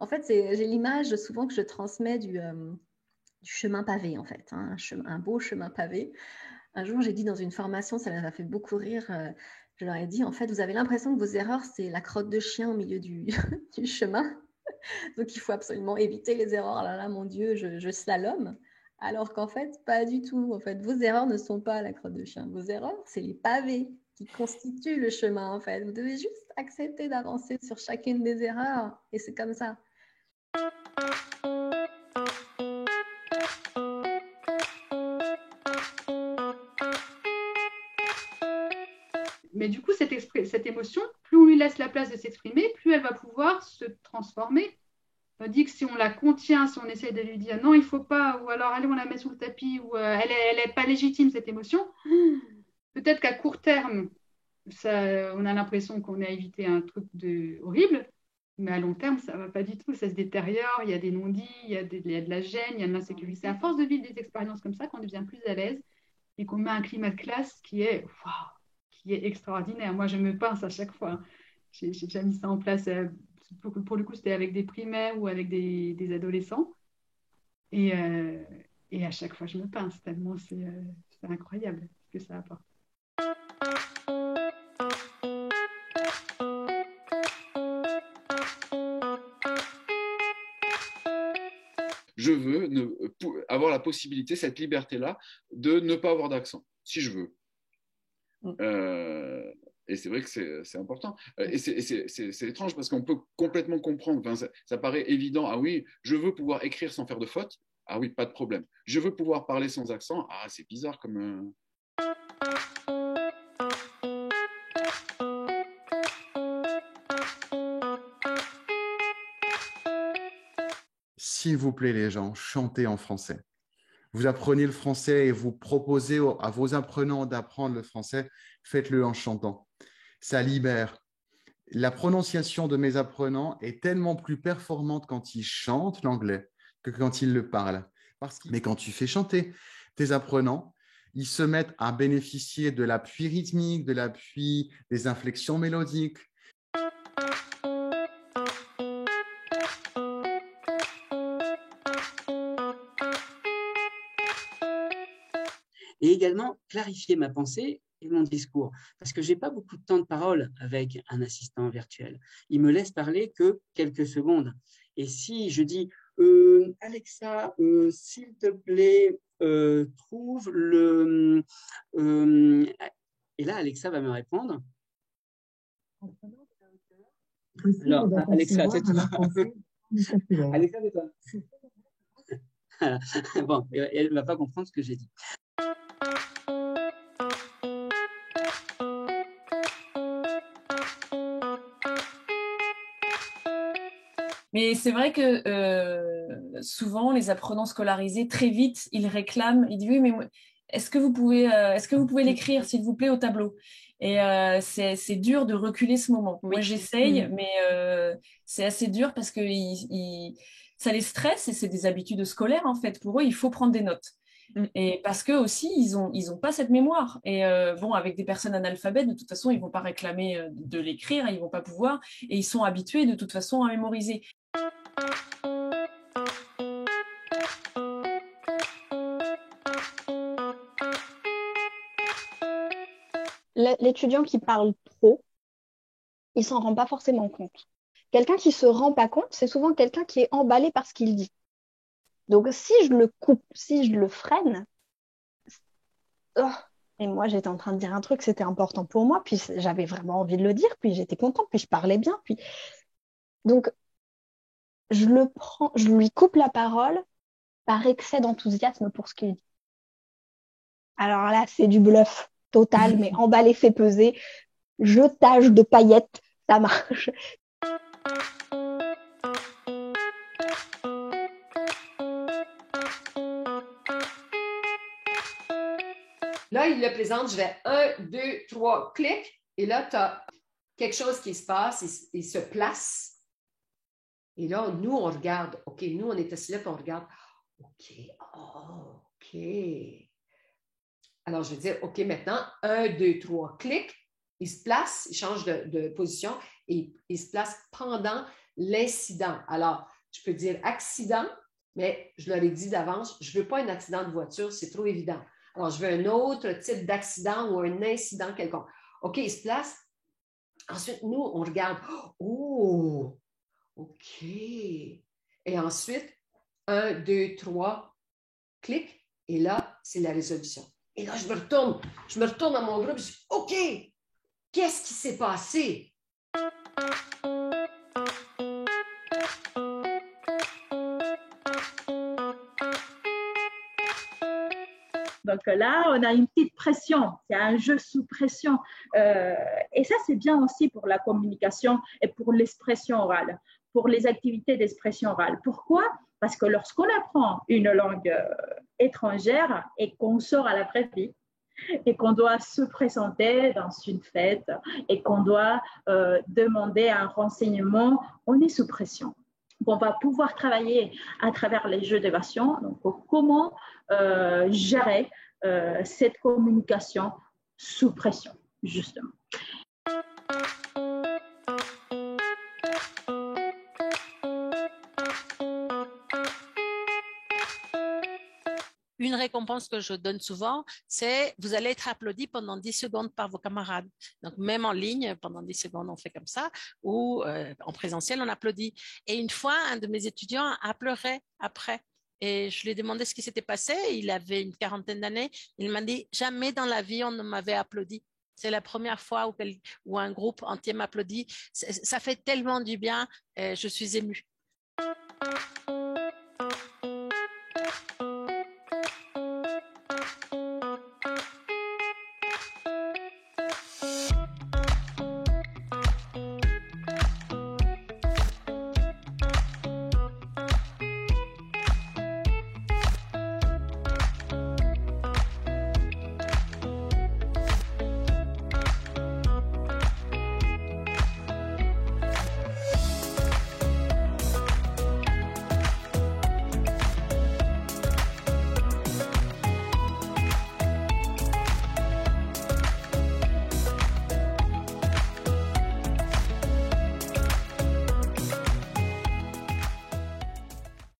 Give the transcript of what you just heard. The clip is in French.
En fait, j'ai l'image souvent que je transmets du chemin pavé, en fait, hein, un beau chemin pavé. Un jour, j'ai dit dans une formation, ça m'a fait beaucoup rire, je leur ai dit, en fait, vous avez l'impression que vos erreurs, c'est la crotte de chien au milieu du, du chemin. Donc, il faut absolument éviter les erreurs. Oh là là, mon Dieu, je slalome. Alors qu'en fait, pas du tout. En fait, vos erreurs ne sont pas la crotte de chien. Vos erreurs, c'est les pavés qui constituent le chemin, en fait. Vous devez juste accepter d'avancer sur chacune des erreurs. Et c'est comme ça. Mais du coup, cette émotion, plus on lui laisse la place de s'exprimer, plus elle va pouvoir se transformer. Tandis que si on la contient, si on essaie de lui dire non, il ne faut pas, ou alors allez, on la met sous le tapis, ou elle est pas légitime, cette émotion, peut-être qu'à court terme, ça, on a l'impression qu'on a évité un truc horrible, mais à long terme, ça ne va pas du tout. Ça se détériore, il y a des non-dits, il y a de la gêne, il y a de l'insécurité. À force de vivre des expériences comme ça, qu'on devient plus à l'aise et qu'on met un climat de classe qui est extraordinaire. Moi, je me pince à chaque fois. J'ai déjà mis ça en place. Pour le coup, c'était avec des primaires ou avec des adolescents. Et, euh, et à chaque fois, je me pince tellement c'est incroyable ce que ça apporte. Je veux avoir la possibilité, cette liberté-là, de ne pas avoir d'accent, si je veux. Et c'est vrai que c'est important. Et c'est étrange parce qu'on peut complètement comprendre. Enfin, ça paraît évident. Ah oui, je veux pouvoir écrire sans faire de faute. Ah oui, pas de problème. Je veux pouvoir parler sans accent. Ah, c'est bizarre comme. S'il vous plaît, les gens, chantez en français. Vous apprenez le français et vous proposez à vos apprenants d'apprendre le français, faites-le en chantant. Ça libère. La prononciation de mes apprenants est tellement plus performante quand ils chantent l'anglais que quand ils le parlent. Mais quand tu fais chanter tes apprenants, ils se mettent à bénéficier de l'appui rythmique, de l'appui des inflexions mélodiques. Et également clarifier ma pensée et mon discours. Parce que je n'ai pas beaucoup de temps de parole avec un assistant virtuel. Il me laisse parler que quelques secondes. Et si je dis Alexa, s'il te plaît, trouve le... et là, Alexa va me répondre. Alors, Alexa, tais-toi. Alexa, tais-toi. Bon, elle ne va pas comprendre ce que j'ai dit. Mais c'est vrai que souvent, les apprenants scolarisés, très vite, ils réclament, ils disent oui, mais est-ce que vous pouvez l'écrire, s'il vous plaît, au tableau? Et c'est dur de reculer ce moment. Oui. Moi, j'essaye, mais c'est assez dur parce que ça les stresse et c'est des habitudes scolaires, en fait. Pour eux, il faut prendre des notes. Et parce que aussi, ils ont pas cette mémoire. Et bon, avec des personnes analphabètes, de toute façon, ils vont pas réclamer de l'écrire, ils vont pas pouvoir. Et ils sont habitués de toute façon à mémoriser. L'étudiant qui parle trop, il s'en rend pas forcément compte. Quelqu'un qui se rend pas compte, c'est souvent quelqu'un qui est emballé par ce qu'il dit. Donc si je le coupe, si je le freine, oh, et moi j'étais en train de dire un truc, c'était important pour moi, puis j'avais vraiment envie de le dire, puis j'étais contente, puis je parlais bien, puis donc je le prends, je lui coupe la parole par excès d'enthousiasme pour ce qu'il dit. Alors là, c'est du bluff total, mais emballé fait peser, jetage de paillettes, ça marche. Là, il le présente, je vais 1, 2, 3, clic, et là, tu as quelque chose qui se passe, il se place. Et là, nous, on regarde. OK, nous, on est assis là, puis on regarde. OK, oh, OK. Alors, je vais dire, OK, maintenant, 1, 2, 3, clic. Il se place, il change de position et il se place pendant l'incident. Alors, je peux dire accident, mais je leur ai dit d'avance, je ne veux pas un accident de voiture, c'est trop évident. Alors, je veux un autre type d'accident ou un incident quelconque. OK, il se place. Ensuite, nous, on regarde. Oh, OK. Et ensuite, 1, 2, 3, clic. Et là, c'est la résolution. Et là, je me retourne à mon groupe, je dis, OK, qu'est-ce qui s'est passé? Donc là, on a une petite pression, c'est un jeu sous pression. Et ça, c'est bien aussi pour la communication et pour l'expression orale, pour les activités d'expression orale. Pourquoi? Parce que lorsqu'on apprend une langue étrangère et qu'on sort à la vraie vie, et qu'on doit se présenter dans une fête et qu'on doit demander un renseignement, on est sous pression. On va pouvoir travailler à travers les jeux d'évasion. Donc, comment gérer cette communication sous pression, justement. Une récompense que je donne souvent, c'est vous allez être applaudi pendant 10 secondes par vos camarades. Donc, même en ligne, pendant 10 secondes, on fait comme ça, ou en présentiel, on applaudit. Et une fois, un de mes étudiants a pleuré après. Et je lui ai demandé ce qui s'était passé. Il avait une quarantaine d'années. Il m'a dit, jamais dans la vie, on ne m'avait applaudi. C'est la première fois où un groupe entier m'applaudit. Ça fait tellement du bien. Je suis émue.